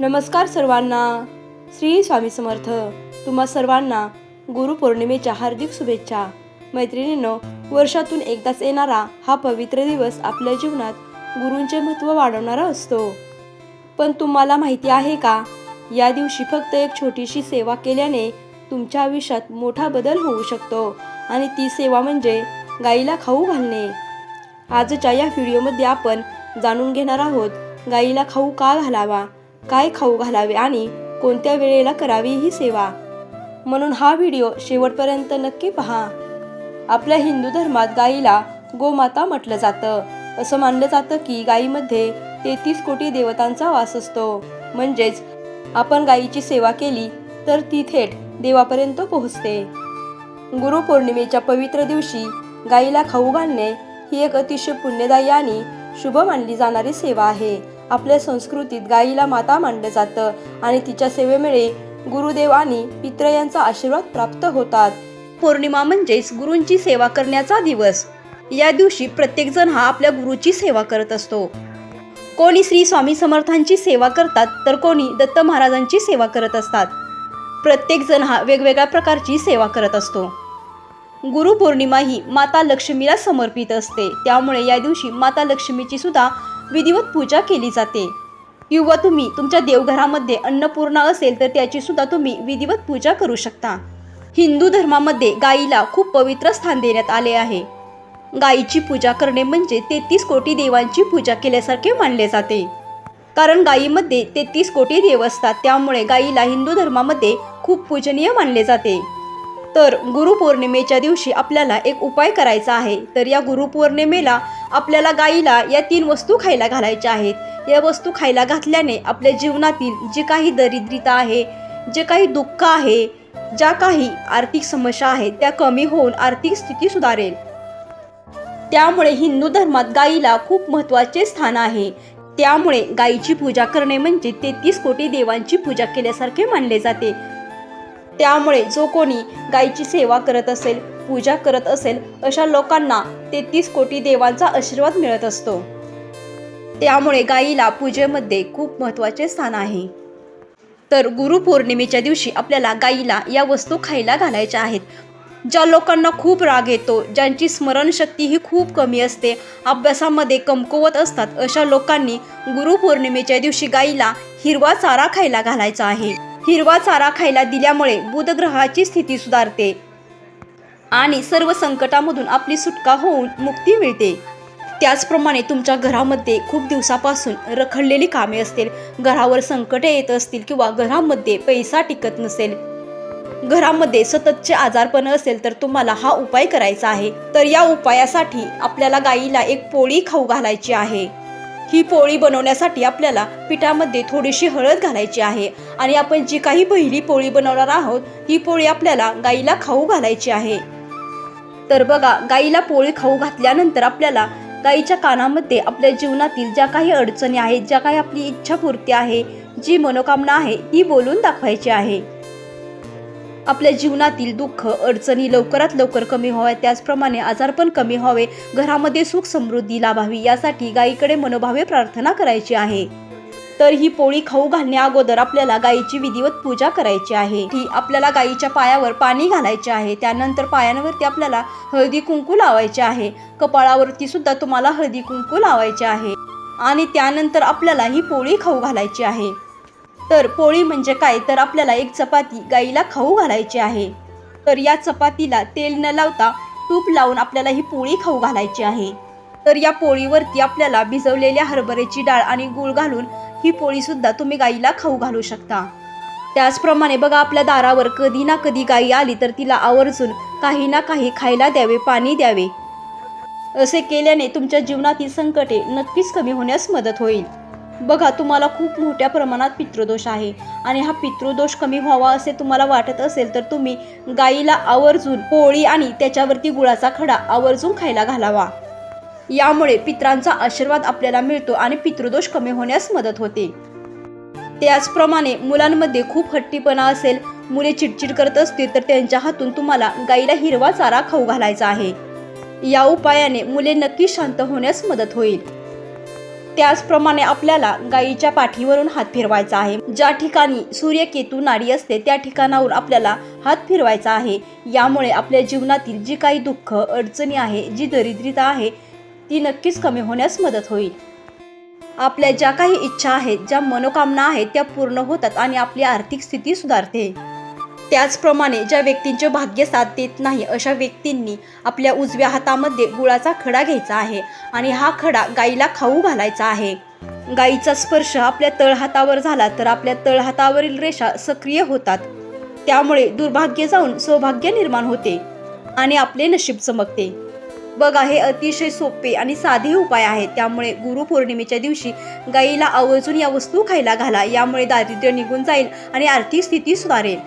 नमस्कार सर्वांना. श्री स्वामी समर्थ. तुम्हा सर्वांना गुरुपौर्णिमेच्या हार्दिक शुभेच्छा. मैत्रिणींनो, वर्षातून एकदाच येणारा हा पवित्र दिवस आपल्या जीवनात गुरूंचे महत्त्व वाढवणारा असतो. पण तुम्हाला माहिती आहे का, या दिवशी फक्त एक छोटीशी सेवा केल्याने तुमच्या आयुष्यात मोठा बदल होऊ शकतो. आणि ती सेवा म्हणजे गाईला खाऊ घालणे. आजच्या या व्हिडिओमध्ये आपण जाणून घेणार आहोत, गाईला खाऊ का घालावा, काय खाऊ घालावे आणि कोणत्या वेळेला करावी ही सेवा. म्हणून हा व्हिडिओ शेवटपर्यंत नक्की पहा. आपल्या हिंदू धर्मात गाईला गोमाता म्हटलं जातं. असं मानलं जातं की गाईमध्ये 33 कोटी देवतांचा वास असतो. म्हणजेच आपण गाईची सेवा केली तर ती थेट देवापर्यंत पोहोचते. गुरुपौर्णिमेच्या पवित्र दिवशी गाईला खाऊ घालणे ही एक अतिशय पुण्यदायी आणि शुभ मानली जाणारी सेवा आहे. आपल्या संस्कृतीत गाईला माता मानलं जातं आणि तिच्या सेवेमुळे गुरुदेव आणि पितृ यांचा आशीर्वाद प्राप्त होतात. पौर्णिमा म्हणजेच गुरूंची सेवा करण्याचा दिवस. या दिवशी प्रत्येक जण हा आपल्या गुरुची सेवा करत असतो. कोणी श्री स्वामी समर्थांची सेवा करतात तर कोणी दत्त महाराजांची सेवा करत असतात. प्रत्येक जण हा वेगवेगळ्या प्रकारची सेवा करत असतो. गुरुपौर्णिमा ही माता लक्ष्मीला समर्पित असते. त्यामुळे या दिवशी माता लक्ष्मीची सुद्धा विधिवत पूजा केली जाते. किंवा तुम्ही तुमच्या देवघरामध्ये अन्नपूर्णा असेल तर त्याची सुद्धा तुम्ही विधिवत पूजा करू शकता. हिंदू धर्मामध्ये गाईला खूप पवित्र स्थान देण्यात आले आहे. गाईची पूजा करणे म्हणजे 33 कोटी देवांची पूजा केल्यासारखे मानले जाते. कारण गाईमध्ये 33 कोटी देव असतात. त्यामुळे गाईला हिंदू धर्मामध्ये खूप पूजनीय मानले जाते. तर गुरुपौर्णिमेच्या दिवशी आपल्याला एक उपाय करायचा आहे. तर या गुरुपौर्णिमेला आपल्याला गाईला या 3 वस्तू खायला घालायच्या आहेत. या वस्तू खायला घातल्याने आपल्या जीवनातील जी काही दरिद्रता आहे, जे काही दुःख आहे, ज्या काही आर्थिक समस्या आहेत त्या कमी होऊन आर्थिक स्थिती सुधारेल. त्यामुळे हिंदू धर्मात गाईला खूप महत्त्वाचे स्थान आहे. त्यामुळे गाईची पूजा करणे म्हणजे 33 कोटी देवांची पूजा केल्यासारखे मानले जाते. त्यामुळे जो कोणी गाईची सेवा करत असेल, पूजा करत असेल, अशा लोकांना 33 कोटी देवांचा आशीर्वाद मिळत असतो. त्यामुळे गाईला पूजेमध्ये खूप महत्त्वाचे स्थान आहे. तर गुरुपौर्णिमेच्या दिवशी आपल्याला गाईला या वस्तू खायला घालायच्या आहेत. ज्या लोकांना खूप राग येतो, ज्यांची स्मरणशक्ती ही खूप कमी असते, अभ्यासामध्ये कमकुवत असतात, अशा लोकांनी गुरुपौर्णिमेच्या दिवशी गाईला हिरवा चारा खायला घालायचा आहे. हिरवा चारा खायला दिल्यामुळे बुध ग्रहाची स्थिती सुधारते आणि सर्व संकटामधून आपली सुटका होऊन मुक्ती मिळते. त्याचप्रमाणे तुमच्या घरामध्ये खूप दिवसापासून रखडलेली कामे असतील, घरावर संकटे येत असतील किंवा घरामध्ये पैसा टिकत नसेल, घरामध्ये सततचे आजारपण असेल तर तुम्हाला हा उपाय करायचा आहे. तर या उपायासाठी आपल्याला गाईला एक पोळी खाऊ घालायची आहे. ही पोळी बनवण्यासाठी आपल्याला पिठामध्ये थोडीशी हळद घालायची आहे आणि आपण जी काही पहिली पोळी बनवणार आहोत ही पोळी आपल्याला गाईला खाऊ घालायची आहे. तर बघा, गाईला पोळी खाऊ घातल्यानंतर आपल्याला गाईच्या कानामध्ये आपल्या जीवनातील ज्या काही अडचणी आहेत, ज्या काही आपली इच्छापूर्ती आहे, जी मनोकामना आहे ती बोलून दाखवायची आहे. आपल्या जीवनातील दुःख अडचणी लवकरात लवकर कमी व्हाव्या, त्याचप्रमाणे आजारपण कमी व्हावे, घरामध्ये सुख समृद्धी लाभावी, यासाठी गाईकडे मनोभावे प्रार्थना करायची आहे. तर ही पोळी खाऊ घालण्या अगोदर आपल्याला गाईची विधिवत पूजा करायची आहे. ही आपल्याला गाईच्या पायावर पाणी घालायचे आहे. त्यानंतर पायांवरती आपल्याला हळदी कुंकू लावायचे आहे. कपाळावरती सुद्धा तुम्हाला हळदी कुंकू लावायचे आहे आणि त्यानंतर आपल्याला ही पोळी खाऊ घालायची आहे. तर पोळी म्हणजे काय, तर आपल्याला एक चपाती गाईला खाऊ घालायची आहे. तर या चपातीला तेल न लावता तूप लावून आपल्याला ही पोळी खाऊ घालायची आहे. तर या पोळीवरती आपल्याला भिजवलेल्या हरभऱ्याची डाळ आणि गूळ घालून ही पोळी सुद्धा तुम्ही गाईला खाऊ घालू शकता. त्याचप्रमाणे बघा, आपल्या दारावर कधी ना कधी गाई आली तर तिला आवर्जून काही ना काही खायला द्यावे, पाणी द्यावे. असे केल्याने तुमच्या जीवनातील संकटे नक्कीच कमी होण्यास मदत होईल. बघा, तुम्हाला खूप मोठ्या प्रमाणात पितृदोष आहे आणि हा पितृदोष कमी व्हावा असे तुम्हाला वाटत असेल तर तुम्ही गाईला आवर्जून पोळी आणि त्याच्यावरती गुळाचा खडा आवर्जून खायला घालावा. यामुळे पितरांचा आशीर्वाद आपल्याला मिळतो आणि पितृदोष कमी होण्यास मदत होते. त्याचप्रमाणे मुलांमध्ये खूप हट्टीपणा असेल, मुले चिडचिड करत असतील तर त्यांच्या हातून तुम्हाला गाईला हिरवा चारा खाऊ घालायचा आहे. या उपायाने मुले नक्की शांत होण्यास मदत होईल. त्याचप्रमाणे आपल्याला गायीच्या पाठीवरून हात फिरवायचा आहे. ज्या ठिकाणी सूर्यकेतू नाडी असते त्या ठिकाणाहून आपल्याला हात फिरवायचा आहे. यामुळे आपल्या जीवनातील जी काही दुःख अडचणी आहे, जी दरिद्रता आहे, ती नक्कीच कमी होण्यास मदत होईल. आपल्या ज्या काही इच्छा आहेत, ज्या मनोकामना आहेत त्या पूर्ण होतात आणि आपली आर्थिक स्थिती सुधारते. त्याचप्रमाणे ज्या व्यक्तींचे भाग्य साथ देत नाही अशा व्यक्तींनी आपल्या उजव्या हातामध्ये गुळाचा खडा घ्यायचा आहे आणि हा खडा गाईला खाऊ घालायचा आहे. गाईचा स्पर्श आपल्या तळहातावर झाला तर आपल्या तळहातावरील रेषा सक्रिय होतात. त्यामुळे दुर्भाग्य जाऊन सौभाग्य निर्माण होते आणि आपले नशीब चमकते. बघा, हे अतिशय सोपे आणि साधे उपाय आहेत. त्यामुळे गुरुपौर्णिमेच्या दिवशी गाईला आवर्जून या वस्तू खायला घाला. यामुळे दारिद्र्य निघून जाईल आणि आर्थिक स्थिती सुधारेल.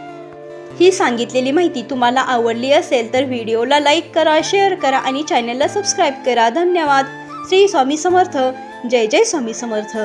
ही सांगितलेली माहिती तुम्हाला आवडली असेल तर व्हिडिओला लाईक करा, शेअर करा आणि चॅनलला सबस्क्राईब करा. धन्यवाद. श्री स्वामी समर्थ. जय जय स्वामी समर्थ.